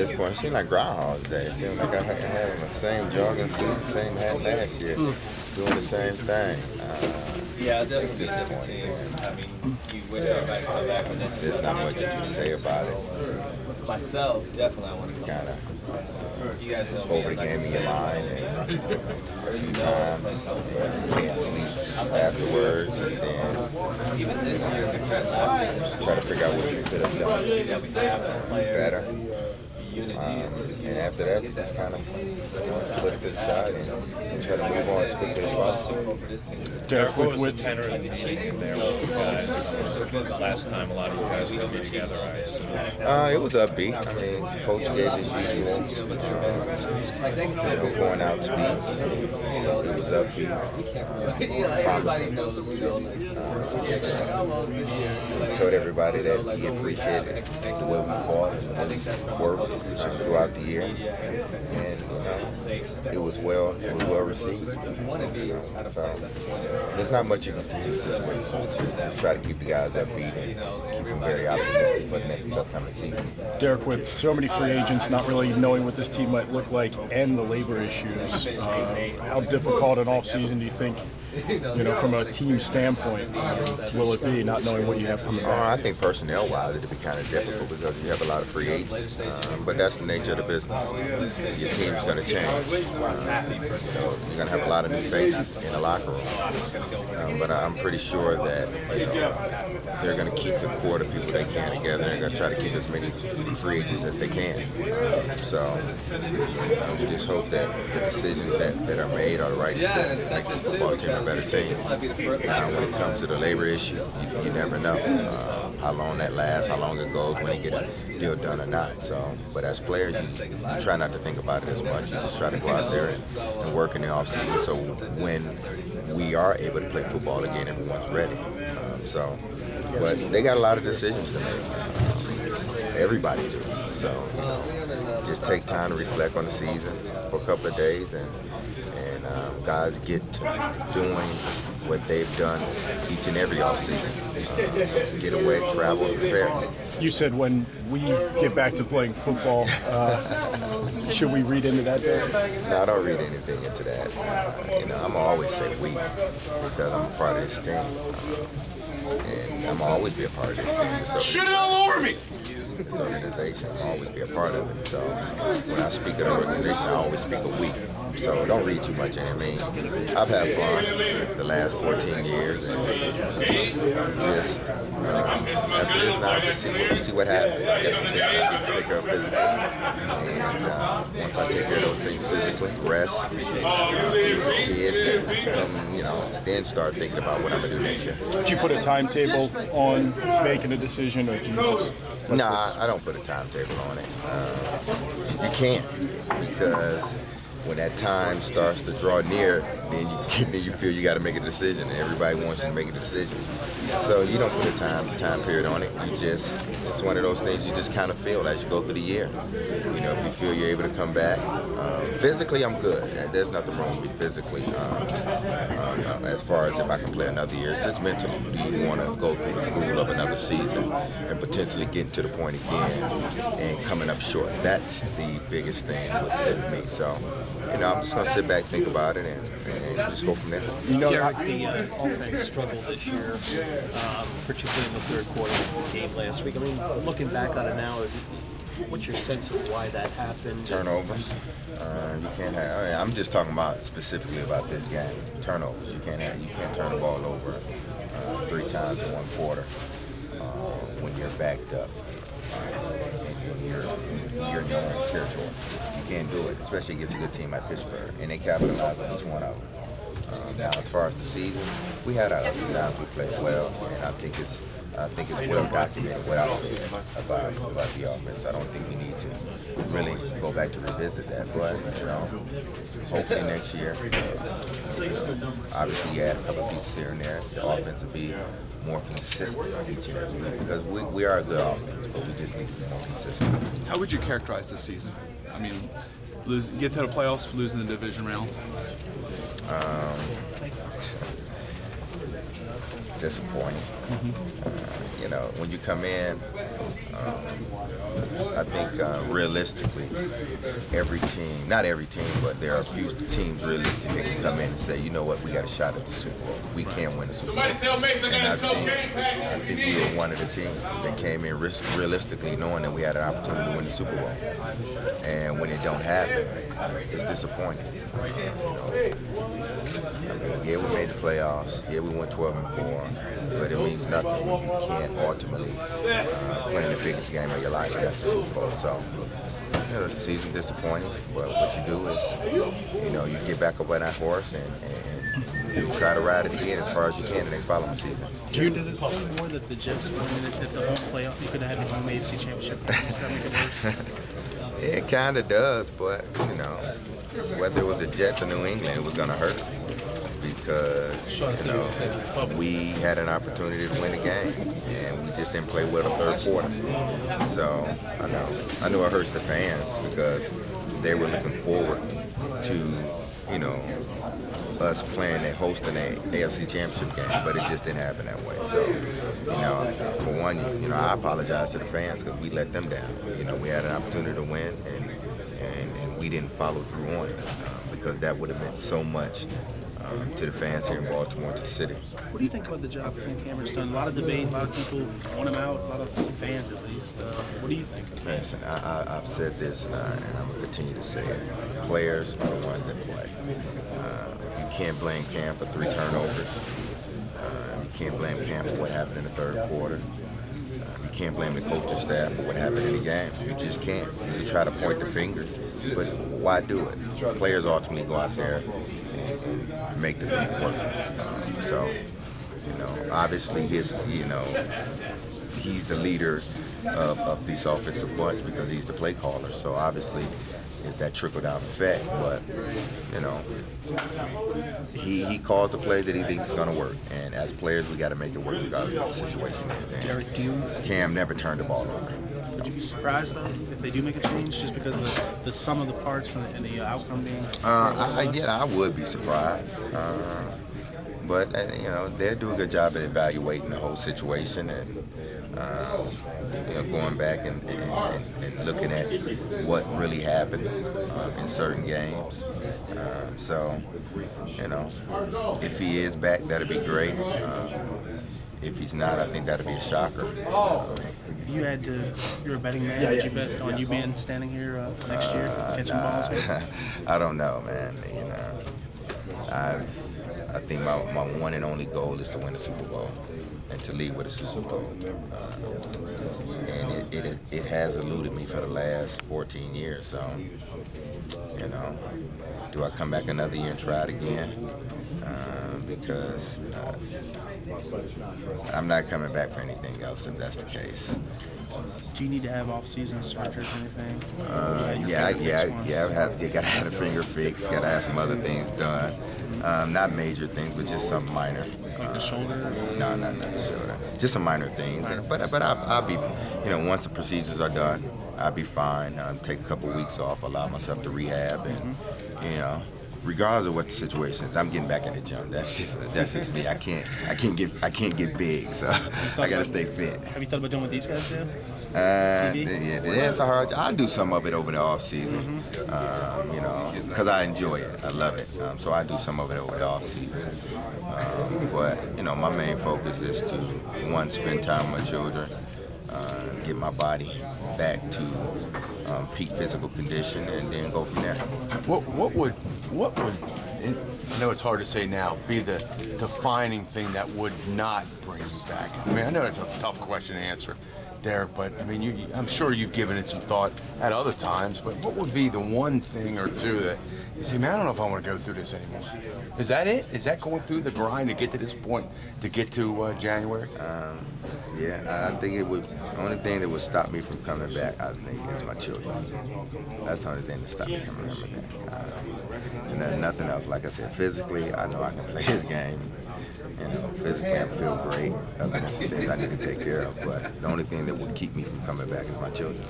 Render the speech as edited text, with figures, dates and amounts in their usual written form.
this point, it seemed like Groundhog's Day. It seemed like I had on the same jogging suit, same hat last year, doing the same thing. Yeah, definitely be a different team. I mean, you wish everybody could come back from this. There's not much you can say about it. Myself, definitely I want to Kind of you guys know me. over the game in your mind and a few times. You can't sleep afterwards. And then Even this year compared to last year, try to figure out what you could have done better. And after that, you just kind of put it to the side and try to move on as quickly as possible. Derrick, what was the tenor of the season there with you guys? Last time a lot of you guys were getting together, I assume. It was upbeat. I mean, coach gave his usual going out speech. It was upbeat. Promising. Told everybody that he appreciated the way we fought and really worked throughout the year, and it was well received. So there's not much you can do. Just try to keep the guys upbeat and keep them very optimistic for the next upcoming season. Derrick, with so many free agents not really knowing what this team might look like and the labor issues, how difficult an offseason do you think, from a team standpoint, will it be not knowing what you have coming back? I think personnel-wise it'll be kind of difficult because you have a lot of free agents, but that's the nature of the business. Your team's going to change. You're going to have a lot of new faces in the locker room, but I'm pretty sure that they're going to keep the core of people they can together. They're going to try to keep as many free agents as they can. So we just hope that the decisions that are made are the right decisions to make this football team a better team. When it comes to the labor issue, you never know how long that lasts, how long it goes, when they get a deal done or not. So, but as players, you try not to think about it as much. You just try to go out there and work in the offseason. So when we are able to play football again, everyone's ready. But they got a lot of decisions to make. Everybody do. So just take time to reflect on the season for a couple of days, and guys get to doing what they've done each and every offseason. Get away, travel, prepare. You said when we get back to playing football, should we read into that, Derrick? No, I don't read anything into that. I'm always say we because I'm a part of this team. And I'm gonna always be a part of this team. So shit it all over me! This organization, I'll always be a part of it. So when I speak of the organization, I always speak of we. So don't read too much in it. I mean, I've had fun the last 14 years, and just after this now, just see what happens. I guess I get to take care of physically, and once I take care of those things physically, rest, kids, and then start thinking about what I'm gonna do next year. Did you put a timetable on making a decision, or do you just? Nah, I don't put a timetable on it. You can't, because when that time starts to draw near, then you feel you got to make a decision, and everybody wants you to make a decision. So you don't put a time period on it. It's one of those things you just kind of feel as you go through the year. If you feel you're able to come back. Physically, I'm good. There's nothing wrong with me physically. As far as if I can play another year, it's just mentally. Do you want to go through the rule of another season and potentially get to the point again and coming up short? That's the biggest thing with me. So, I'm just going to sit back, think about it, and just go from there. Derrick, the offense struggled this year, particularly in the third quarter of the game last week. I mean, looking back on it now, what's your sense of why that happened? Turnovers. You can't have. I'm just talking about specifically about this game. Turnovers. You can't turn the ball over 3 times in one quarter when you're backed up and you're in your own territory. You can't do it, especially against a good team like Pittsburgh, and they capitalized on each one of them. Now, as far as the season, we had our times we played well, and I think it's well documented what I said about the offense. I don't think we need to really go back to revisit that, but hopefully next year, obviously you add a couple pieces here and there, the offense will be more consistent each and every week, because we are a good offense, but we just need to be more consistent. How would you characterize this season? I mean, get to the playoffs, losing the division round. Disappointing. You know, when you come in, I think realistically, every team, not every team, but there are a few teams realistically that can come in and say, you know what, we got a shot at the Super Bowl. We can win the Super Bowl. Somebody tell Mason And got his cocaine pack. I think we were one of the teams that came in realistically knowing that we had an opportunity to win the Super Bowl. And when it don't happen, it's disappointing. Yeah, we made the playoffs. Yeah, we went 12-4, but it means nothing when you can't ultimately play in the biggest game of your life. That's the Super Bowl. So, you know, the season's disappointing, but what you do is, you know, you get back up on that horse and you try to ride it again as far as you can the next following season. Does it seem more that the Jets won at the home playoff? You could have had the home AFC Championship. Does that make it worse? It kind of does, but, you know, whether it was the Jets or New England, it was going to hurt because, you know, we had an opportunity to win the game, and we just didn't play well the third quarter. So, I know it hurts the fans because they were looking forward to, you know, us playing and hosting a AFC Championship game, but it just didn't happen that way. So, you know, for one, you know, I apologize to the fans because we let them down. You know, we had an opportunity to win, and we didn't follow through on it because that would have meant so much to the fans here in Baltimore, to the city. What do you think about the job Ken Cameron's done? A lot of debate, a lot of people want him out, a lot of fans at least. What do you think? Listen, I've said this, and I'm going to continue to say it. Players are the ones that play. You can't blame Cam for 3 turnovers. You can't blame Cam for what happened in the third quarter. You can't blame the coaching staff for what happened in the game. You just can't. You try to point the finger, but why do it? Players ultimately go out there and make the thing work. So, you know, obviously he's the leader of this offensive bunch because he's the play caller. So obviously is that trickle-down effect, but, you know, he calls the play that he thinks is going to work, and as players, we got to make it work regardless of the situation. Derrick, Cam never turned the ball over. Would you be surprised, though, if they do make a change, just because of the sum of the parts and the outcome being? I would be surprised. But, you know, they do a good job at evaluating the whole situation and, you know, going back and looking at what really happened in certain games. So, you know, if he is back, that'd be great. If he's not, I think that'd be a shocker. If you had to, you're a betting man, would you bet on you being standing here next year, catching balls? I don't know, man. You know, I think my one and only goal is to win the Super Bowl and to lead with a Super Bowl. And it has eluded me for the last 14 years. So, you know, do I come back another year and try it again? Because I'm not coming back for anything else if that's the case. Do you need to have off-season surgery or anything? You gotta have a finger fixed. Gotta have some other things done. Not major things, but just some minor. Like the shoulder? No, not the shoulder. Just some minor things. But I'll be, you know, once the procedures are done, I'll be fine. Take a couple weeks off, allow myself to rehab, and you know, regardless of what the situation is, I'm getting back in the gym. That's just me. I can't get big, so I gotta stay fit. Have you thought about doing what these guys do? Yeah, it's a hard. I do some of it over the off season, you know, because I enjoy it. I love it. So I do some of it over the off season. But you know, my main focus is to spend time with my children, get my body back to peak physical condition, and then go from there. What would I know it's hard to say now, be the defining thing that would not bring you back? I mean, I know that's a tough question to answer, Derrick, but I mean, I'm sure you've given it some thought at other times, but what would be the one thing or two that you say, man, I don't know if I want to go through this anymore? Is that it? Is that going through the grind to get to this point, to get to January? I think it would. The only thing that would stop me from coming back, I think, is my children. That's the only thing that stops me from coming back. And then nothing else. Like I said, physically, I know I can play this game. You know, physically, I feel great. Other than some things I need to take care of. But the only thing that would keep me from coming back is my children.